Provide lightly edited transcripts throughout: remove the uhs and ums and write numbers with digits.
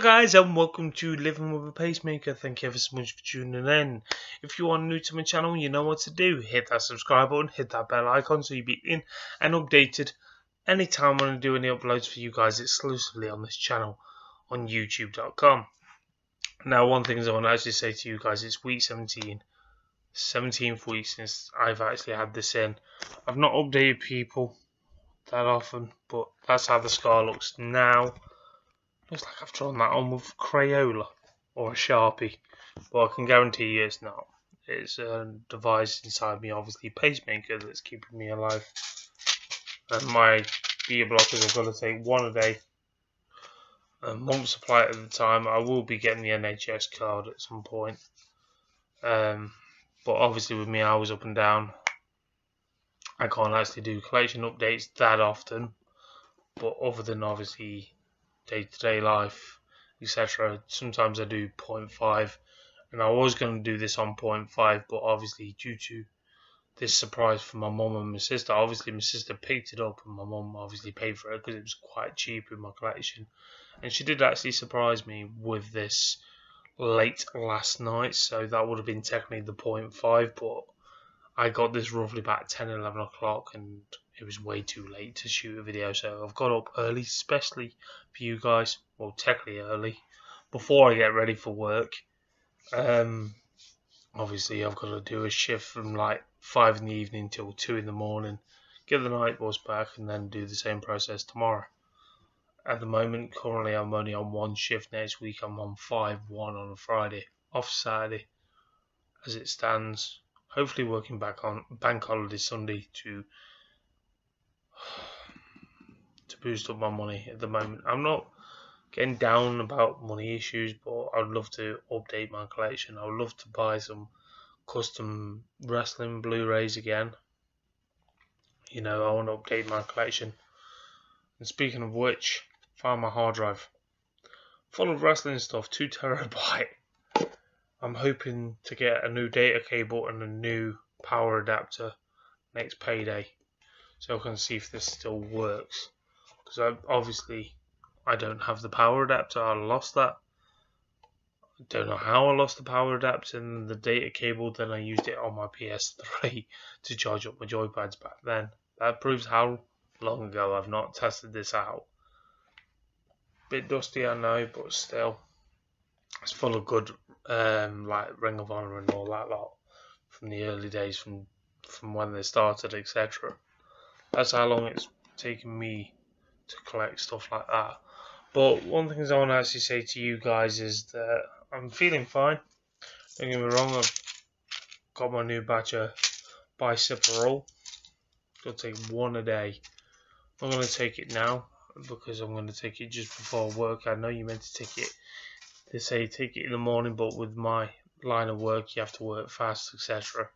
guys, and welcome to Living with a Pacemaker. Thank you ever so much for tuning in. If you are new to my channel, you know what to do. Hit that subscribe button, hit that bell icon so you'll be in and updated anytime when I do any uploads for you guys exclusively on this channel on youtube.com. Now, one thing I want to actually say to you guys, it's week 17. 17th week since I've actually had this in. I've not updated people that often, but that's how the scar looks now. Looks like I've drawn that on with Crayola or a Sharpie, but I can guarantee you it's not. It's a device inside me, obviously pacemaker, that's keeping me alive. And my beta blockers, I've got to take one a day. A month supply at the time. I will be getting the NHS card at some point. But obviously with me hours up and down, I can't actually do collection updates that often. But other than obviously day-to-day life, etc. Sometimes I do 0.5, and I was going to do this on 0.5, but obviously due to this surprise from my mum and my sister, obviously my sister picked it up and my mum obviously paid for it because it was quite cheap in my collection, and she did actually surprise me with this late last night, so that would have been technically the 0.5, but I got this roughly about 10-11 o'clock and it was way too late to shoot a video, so I've got up early, especially for you guys. Well, technically early, before I get ready for work. Obviously I've got to do a shift from like 5 in the evening till 2 in the morning, get the night bus back, and then do the same process tomorrow. At the moment, currently I'm only on one shift. Next week I'm on 5-1 on a Friday, off Saturday as it stands. Hopefully working back on bank holiday Sunday to boost up my money. At the moment I'm not getting down about money issues, but I'd love to update my collection. I would love to buy some custom wrestling Blu-rays again. You know, I want to update my collection. And speaking of which, found my hard drive full of wrestling stuff, 2 terabyte. I'm hoping to get a new data cable and a new power adapter next payday, so I can see if this still works. Because I don't have the power adapter. I lost that. I don't know how I lost the power adapter and the data cable. Then I used it on my PS3 to charge up my joypads back then. That proves how long ago I've not tested this out. Bit dusty, I know, but still, it's full of good like Ring of Honor and all that lot from the early days, from when they started, etc. That's how long it's taken me to collect stuff like that. But one thing I want to actually say to you guys is that I'm feeling fine. Don't get me wrong, I've got my new batch of bicep roll. Got to take one a day. I'm going to take it now because I'm going to take it just before work. I know you meant to take it. They say take it in the morning, but with my line of work, you have to work fast, etc.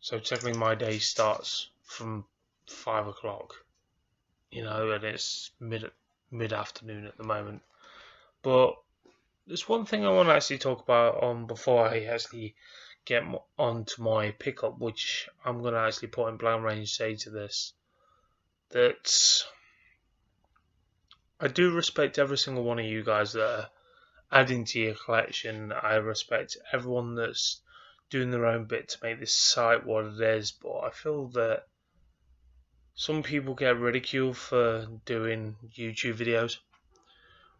So technically my day starts from 5 o'clock, you know, and it's mid-afternoon at the moment. But there's one thing I want to actually talk about before I actually get on to my pickup, which I'm going to actually point blank range say to this, that I do respect every single one of you guys that are adding to your collection. I respect everyone that's doing their own bit to make this site what it is, but I feel that some people get ridiculed for doing YouTube videos,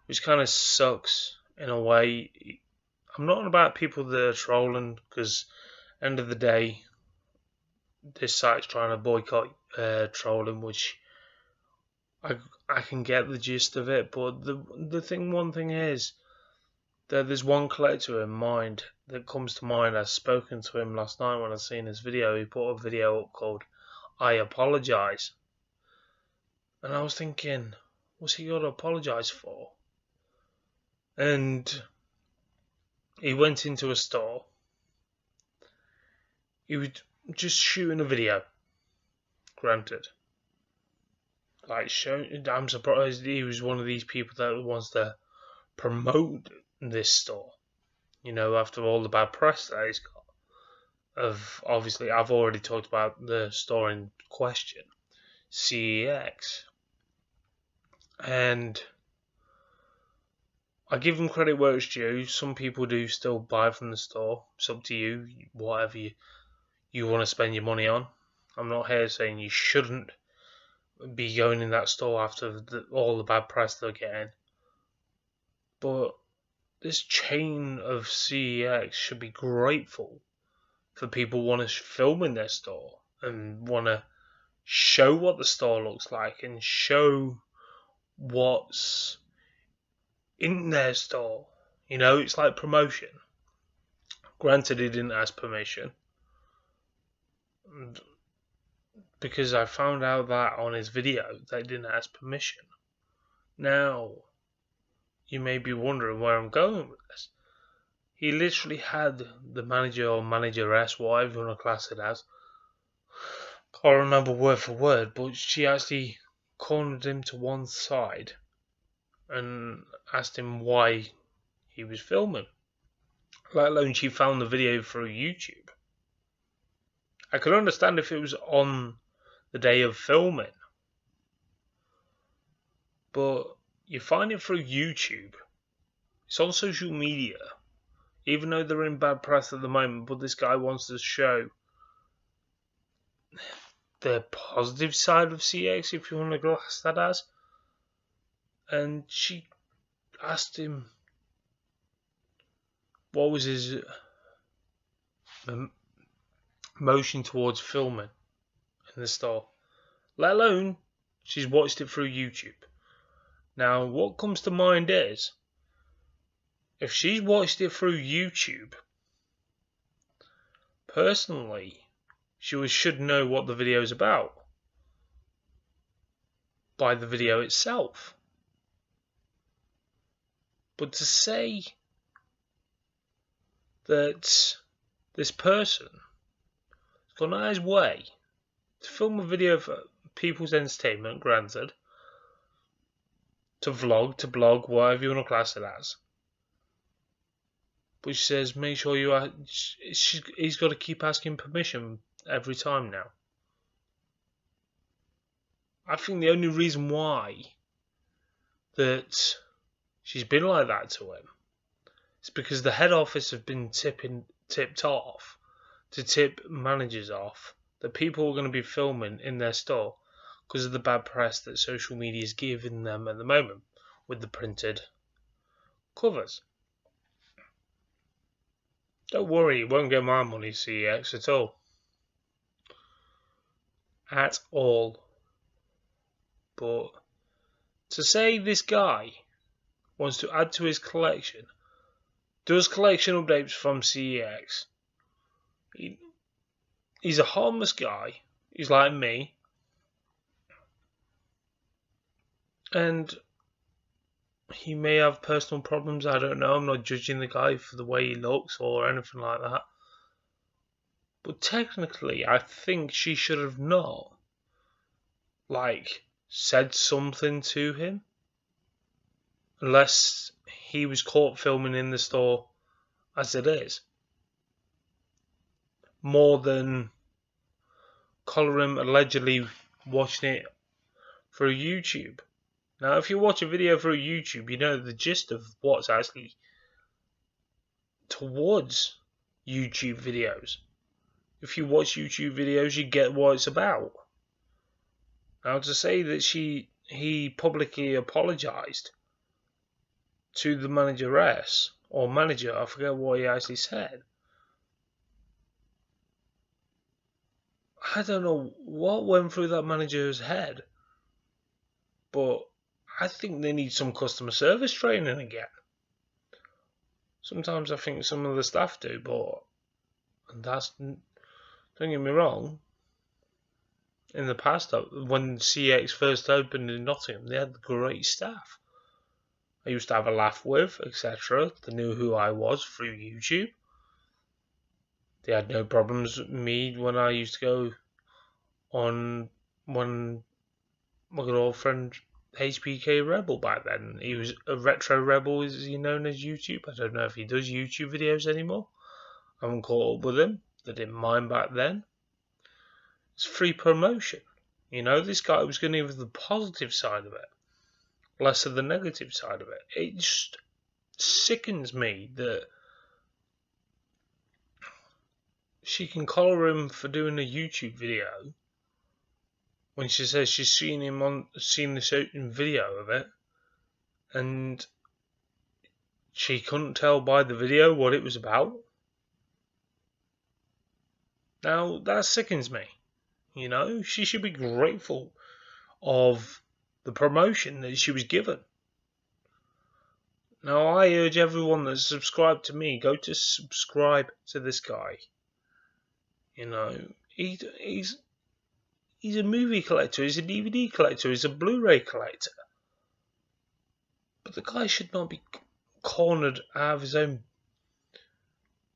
which kind of sucks in a way. I'm not about people that are trolling, because end of the day, this site's trying to boycott trolling, which I can get the gist of it. But one thing is that there's one collector in mind that comes to mind. I've spoken to him last night when I seen his video. He put a video up called I Apologise. And I was thinking, what's he got to apologise for? And he went into a store. He was just shooting a video. Granted. I'm surprised he was one of these people that wants to promote this store. You know, after all the bad press that he's got. Obviously, I've already talked about the store in question, CEX. And I give them credit where it's due. Some people do still buy from the store. It's up to you, whatever you want to spend your money on. I'm not here saying you shouldn't be going in that store after all the bad press they're getting. But this chain of CEX should be grateful for people who want to film in their store and want to show what the store looks like and show what's in their store. You know, it's like promotion. Granted, he didn't ask permission, because I found out that on his video they didn't ask permission. Now, you may be wondering where I'm going with this. He literally had the manager or manageress, whatever you want to class it as, can't remember word for word, but she actually cornered him to one side and asked him why he was filming. Let alone she found the video through YouTube. I could understand if it was on the day of filming, but you find it through YouTube. It's on social media, even though they're in bad press at the moment, but this guy wants to show the positive side of CX, if you want to class that as. And she asked him what was his motion towards filming in the store. Let alone she's watched it through YouTube. Now, what comes to mind is, if she's watched it through YouTube, personally, she should know what the video is about by the video itself. But to say that this person has gone out of his way to film a video for people's entertainment, granted, to vlog, to blog, whatever you want to class it as, but she says make sure you are. He's got to keep asking permission every time now. I think the only reason why that she's been like that to him is because the head office have been tipped off to tip managers off that people are going to be filming in their store because of the bad press that social media is giving them at the moment with the printed covers. Don't worry, you won't get my money, CEX, at all. At all. But to say this guy wants to add to his collection, does collection updates from CEX, he's a harmless guy, he's like me, and he may have personal problems, I don't know, I'm not judging the guy for the way he looks or anything like that. But technically, I think she should have not, said something to him. Unless he was caught filming in the store as it is. More than collar him allegedly watching it through YouTube. Now, if you watch a video through YouTube, you know the gist of what's actually towards YouTube videos. If you watch YouTube videos, you get what it's about. Now, to say that he publicly apologised to the manageress, or manager, I forget what he actually said. I don't know what went through that manager's head, but I think they need some customer service training again. Sometimes I think some of the staff do, but don't get me wrong, in the past, when CX first opened in Nottingham, they had great staff. I used to have a laugh with, etc. They knew who I was through YouTube. They had no problems with me when I used to go on when my good old friend HBK Rebel back then. He was a retro rebel, is he known as YouTube? I don't know if he does YouTube videos anymore. I haven't caught up with him. They didn't mind back then. It's free promotion. You know, this guy was going to give the positive side of it, less of the negative side of it. sickens me that she can collar him for doing a YouTube video when she says she's seen the certain video of it, and she couldn't tell by the video what it was about. Now that sickens me. You know, she should be grateful of the promotion that she was given. Now I urge everyone that's subscribed to me, go to subscribe to this guy. You know, he's a movie collector, he's a DVD collector, he's a Blu-ray collector. But the guy should not be cornered out of his own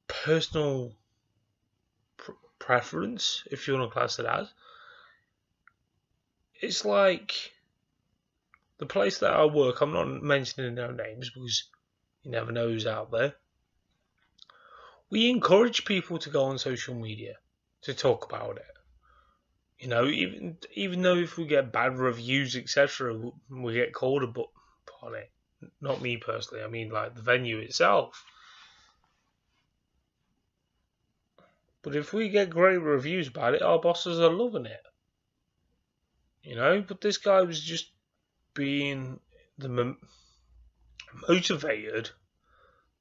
personal preference, if you want to class it as. It's like the place that I work, I'm not mentioning no names because you never know who's out there. We encourage people to go on social media to talk about it. You know, even though if we get bad reviews, etc., we get called upon it. Not me personally, I mean like the venue itself. But if we get great reviews about it, our bosses are loving it. You know, but this guy was just being motivated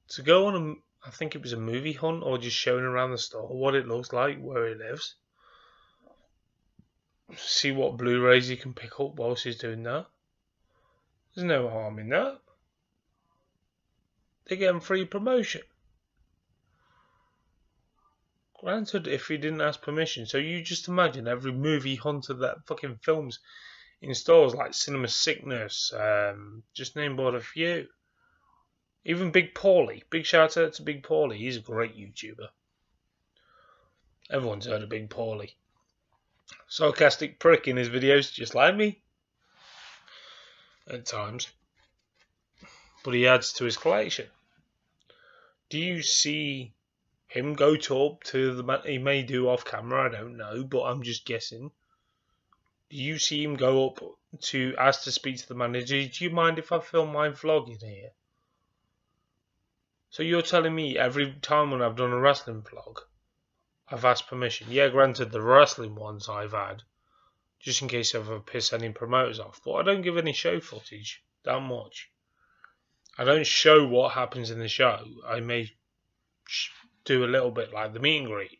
to go on I think it was a movie hunt or just showing around the store what it looks like, where he lives. See what Blu-rays he can pick up whilst he's doing that. There's no harm in that. They get him free promotion. Granted, if he didn't ask permission. So you just imagine every movie hunter that fucking films in stores like Cinema Sickness, just name but a few. Even Big Paulie. Big shout out to Big Paulie. He's a great YouTuber. Everyone's heard of Big Paulie. Sarcastic prick in his videos, just like me. At times. But he adds to his collection. Do you see him go talk to the man? He may do off camera, I don't know, but I'm just guessing. Do you see him go up to ask to speak to the manager? Do you mind if I film my vlog in here? So you're telling me every time when I've done a wrestling vlog, I've asked permission? Yeah, granted, the wrestling ones I've had, just in case I've ever pissed any promoters off. But I don't give any show footage that much. I don't show what happens in the show. I may do a little bit like the meet and greet,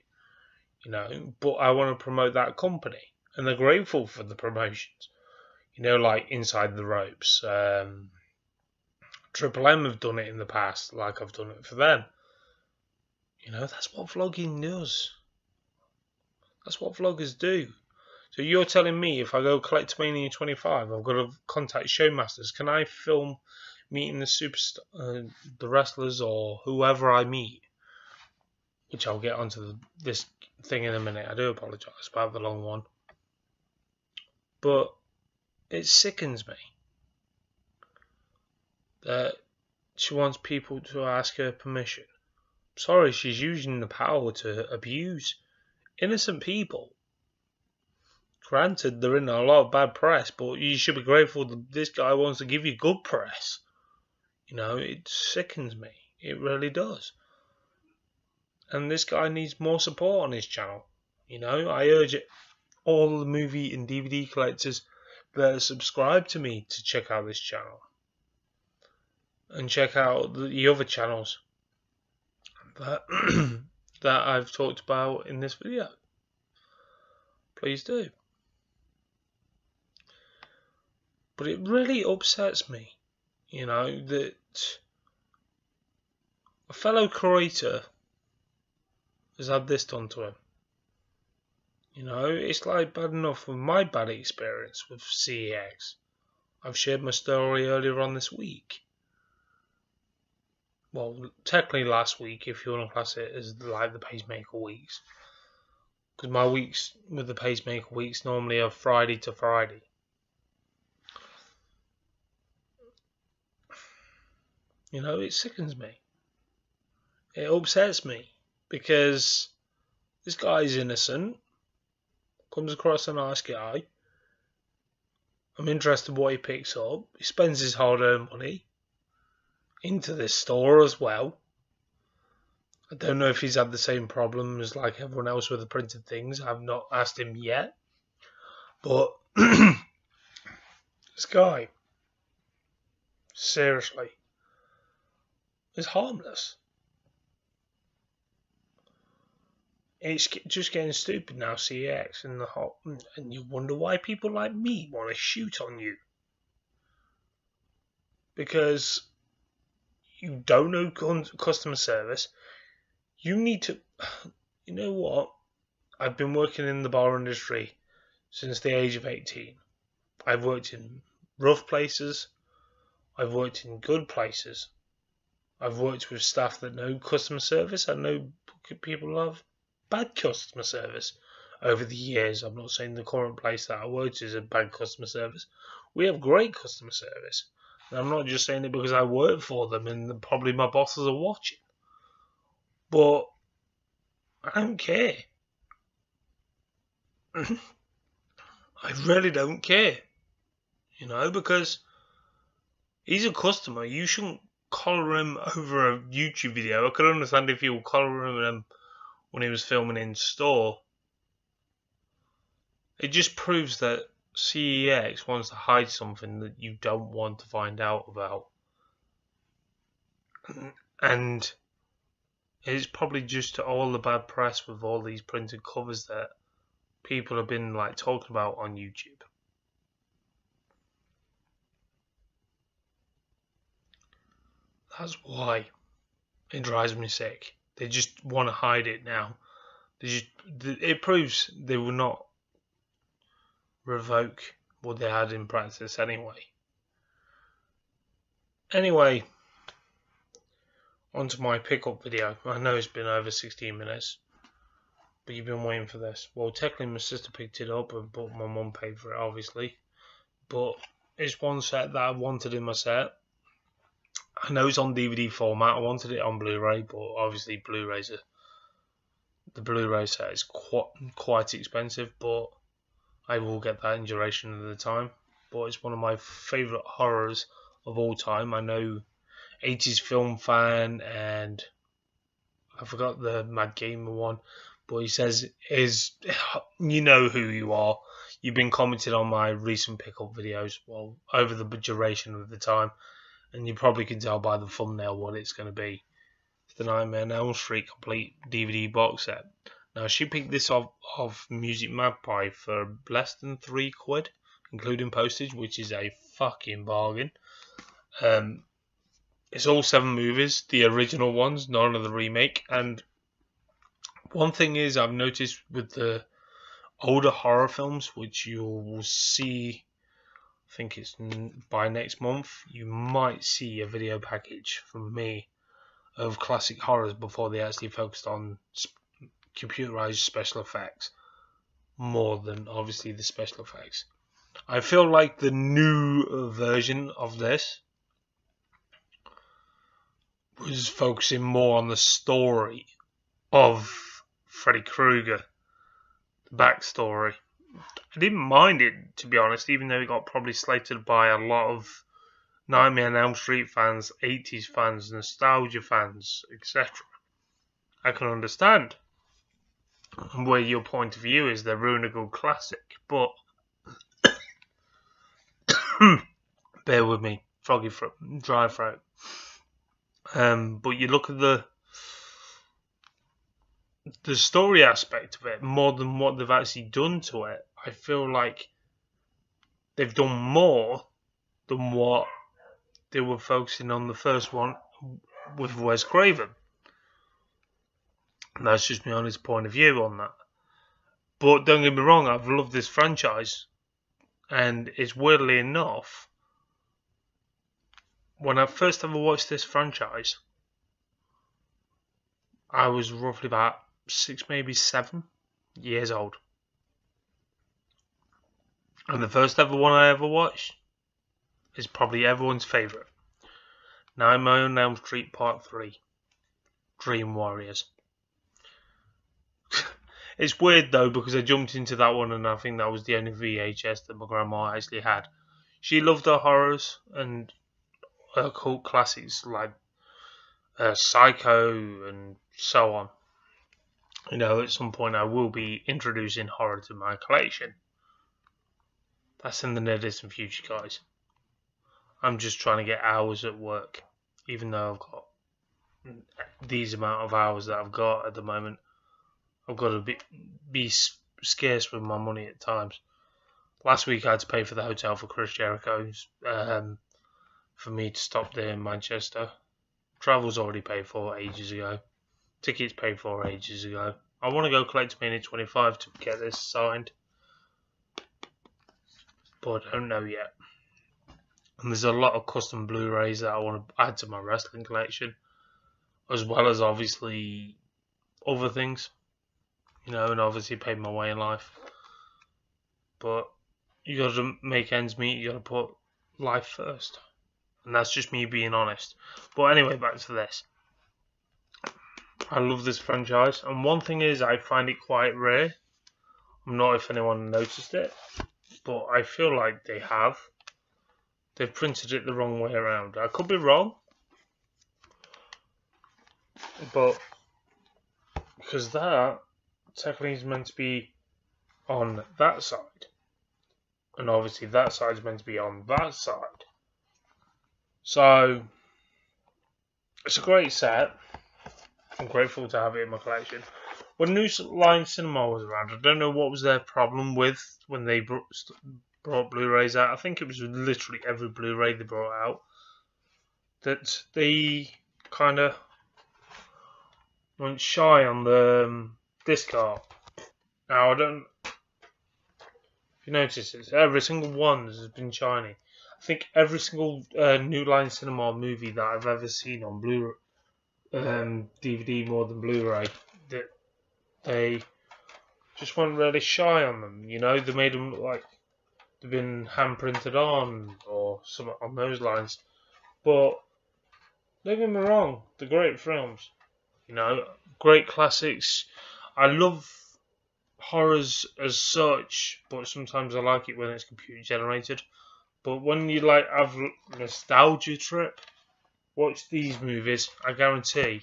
you know, but I want to promote that company. And they're grateful for the promotions. You know, like Inside the Ropes. Triple M have done it in the past, like I've done it for them. You know, that's what vlogging does. That's what vloggers do. So you're telling me if I go Collectomania 25, I've got to contact Showmasters. Can I film meeting the the wrestlers or whoever I meet? Which I'll get onto this thing in a minute. I do apologise about the long one. But it sickens me that she wants people to ask her permission. Sorry, she's using the power to abuse innocent people. Granted, they're in a lot of bad press, but you should be grateful that this guy wants to give you good press. You know, it sickens me. It really does. And this guy needs more support on his channel. You know, I urge all the movie and DVD collectors that are subscribed to me to check out this channel. And check out the other channels that, that I've talked about in this video. Please do. But it really upsets me, you know, that a fellow creator has had this done to him. You know, it's like bad enough with my bad experience with CEX. I've shared my story earlier on this week. Well, technically last week, if you want to class it as like the pacemaker weeks. Because my weeks with the pacemaker weeks normally are Friday to Friday. You know, it sickens me. It upsets me. Because this guy's innocent. Comes across a nice guy. I'm interested in what he picks up. He spends his hard-earned money. into this store as well. I don't know if he's had the same problems like everyone else with the printed things. I've not asked him yet. But this guy, seriously, is harmless. It's just getting stupid now, CEX, and you wonder why people like me want to shoot on you. Because you don't know customer service. You need to... You know what? I've been working in the bar industry since the age of 18. I've worked in rough places. I've worked in good places. I've worked with staff that know customer service. I know people have bad customer service over the years. I'm not saying the current place that I work is a bad customer service. We have great customer service. And I'm not just saying it because I work for them and probably my bosses are watching. But I don't care. I really don't care. You know, because he's a customer. You shouldn't collar him over a YouTube video. I could understand if you were collaring him when he was filming in store. It just proves that CEX wants to hide something that you don't want to find out about. And it's probably just all the bad press with all these printed covers that people have been like talking about on YouTube. That's why it drives me sick. They just want to hide it now. It proves they will not revoke what they had in practice anyway. Anyway, onto my pickup video. I know it's been over 16 minutes, but you've been waiting for this. Well, technically my sister picked it up, but my mum paid for it, obviously. But it's one set that I wanted in my set. I know it's on DVD format. I wanted it on Blu-ray, but obviously the Blu-ray set is quite expensive, but I will get that in duration of the time. But it's one of my favourite horrors of all time. I know 80s film fan, and I forgot the Mad Gamer one, but he says, you know who you are. You've been commenting on my recent pickup videos, well, over the duration of the time, and you probably can tell by the thumbnail what it's going to be. It's the Nightmare on Elm Street complete DVD box set. Now, she picked this off Music Magpie for less than £3, including postage, which is a fucking bargain. It's all 7 movies, the original ones, none of the remake. And one thing is, I've noticed with the older horror films, which you will see, I think it's by next month, you might see a video package from me of classic horrors before they actually focused on computerized special effects more than obviously the special effects. I feel like the new version of this was focusing more on the story of Freddy Krueger, the backstory. I didn't mind it, to be honest, even though it got probably slated by a lot of Nightmare on Elm Street fans, 80s fans, nostalgia fans, etc. I can understand where your point of view is. They're ruining a good classic, but bear with me, froggy throat, dry throat. But you look at the story aspect of it more than what they've actually done to it. I feel like they've done more than what they were focusing on the first one with Wes Craven. And that's just my honest point of view on that. But don't get me wrong, I've loved this franchise, and it's weirdly enough, when I first ever watched this franchise, I was roughly about 6, maybe 7 years old. And the first ever one I ever watched is probably everyone's favourite. Nightmare on Elm Street Part 3, Dream Warriors. It's weird though, because I jumped into that one and I think that was the only VHS that my grandma actually had. She loved her horrors, and cult classics like Psycho and so on. You know, at some point I will be introducing horror to my collection. That's in the near distant future, guys. I'm just trying to get hours at work, even though I've got these amount of hours that I've got at the moment. I've got to be scarce with my money at times. Last week I had to pay for the hotel for Chris Jericho's for me to stop there in Manchester. Travel's already paid for ages ago. Tickets paid for ages ago. I want to go collect Mania 25 to get this signed, but I don't know yet. And there's a lot of custom Blu-rays that I want to add to my wrestling collection, as well as obviously other things, you know, and obviously paid my way in life. But you got to make ends meet. You got to put life first, and that's just me being honest. But anyway, back to this. I love this franchise, and one thing is I find it quite rare. I'm not if anyone noticed it, but I feel like they have. They've printed it the wrong way around. I could be wrong, but because that technically is meant to be on that side, and obviously that side is meant to be on that side. So it's a great set. I'm grateful to have it in my collection. When New Line Cinema was around, I don't know what was their problem with when they brought Blu-rays out. I think it was literally every Blu-ray they brought out that they kind of went shy on the disc art. Now, I don't... If you notice, it's every single one has been shiny. I think every single New Line Cinema movie that I've ever seen on DVD more than Blu-ray, that they just weren't really shy on them. You know, they made them look like they've been hand printed on or something on those lines. But don't get me wrong, they're great films. You know, great classics. I love horrors as such, but sometimes I like it when it's computer generated. But when you like have a nostalgia trip, watch these movies. I guarantee.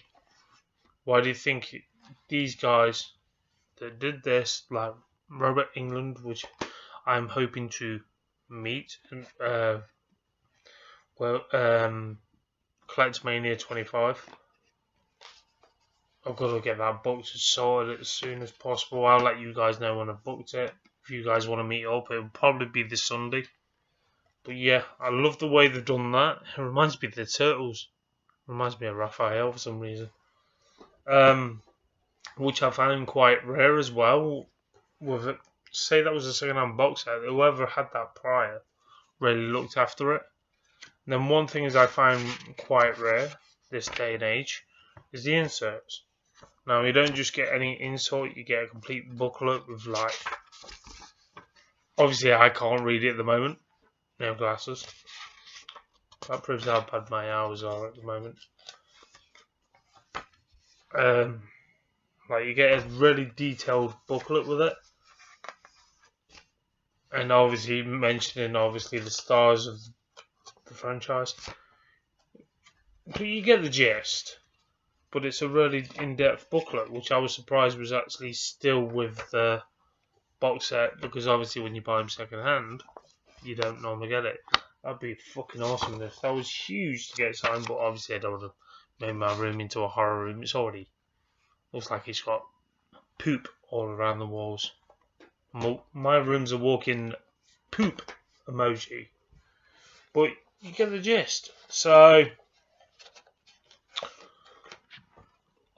Why do you think these guys that did this, like Robert England, which I'm hoping to meet, and Collect Mania 25. I've got to get that booked sorted as soon as possible. I'll let you guys know when I've booked it. If you guys want to meet up, it'll probably be this Sunday. But yeah, I love the way they've done that. It reminds me of the Turtles. It reminds me of Raphael for some reason. Which I found quite rare as well. With it, say that was a second-hand box set. Whoever had that prior really looked after it. And then one thing is I find quite rare this day and age is the inserts. Now you don't just get any insert, you get a complete booklet with like. Obviously, I can't read it at the moment. No glasses. That proves how bad my hours are at the moment. Like you get a really detailed booklet with it, and obviously mentioning the stars of the franchise. But you get the gist. But it's a really in-depth booklet, which I was surprised was actually still with the box set, because obviously when you buy them second hand, you don't normally get it. That'd be fucking awesome. That was huge to get signed, but obviously I don't want to make my room into a horror room. It's already looks like it's got poop all around the walls. My room's a walking poop emoji. But you get the gist. So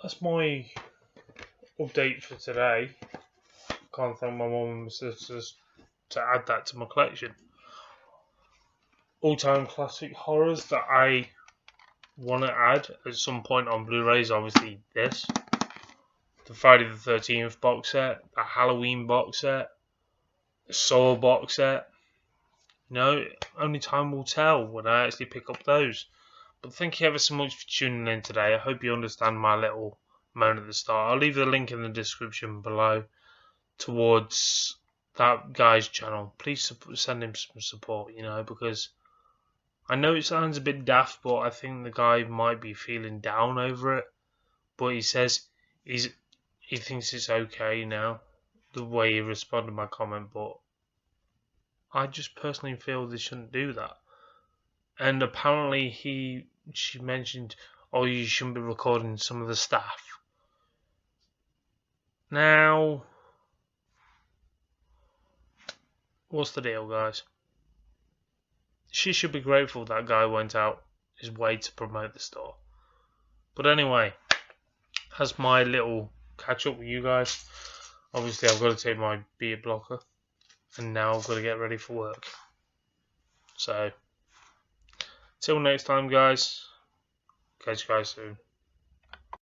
that's my update for today. Can't thank my mum and my sisters to add that to my collection. All-time classic horrors that I want to add at some point on Blu-rays, obviously this. The Friday the 13th box set, the Halloween box set, the Saw box set. You know, only time will tell when I actually pick up those. But thank you ever so much for tuning in today. I hope you understand my little moan at the start. I'll leave the link in the description below towards that guy's channel. Please send him some support, you know, because I know it sounds a bit daft, but I think the guy might be feeling down over it. But he says he thinks it's okay now, the way he responded to my comment. But I just personally feel they shouldn't do that. And apparently she mentioned, oh, you shouldn't be recording some of the staff. Now, what's the deal, guys? She should be grateful that guy went out his way to promote the store. But anyway, that's my little catch up with you guys. Obviously, I've got to take my beta blocker, and now I've got to get ready for work. So, till next time, guys. Catch you guys soon.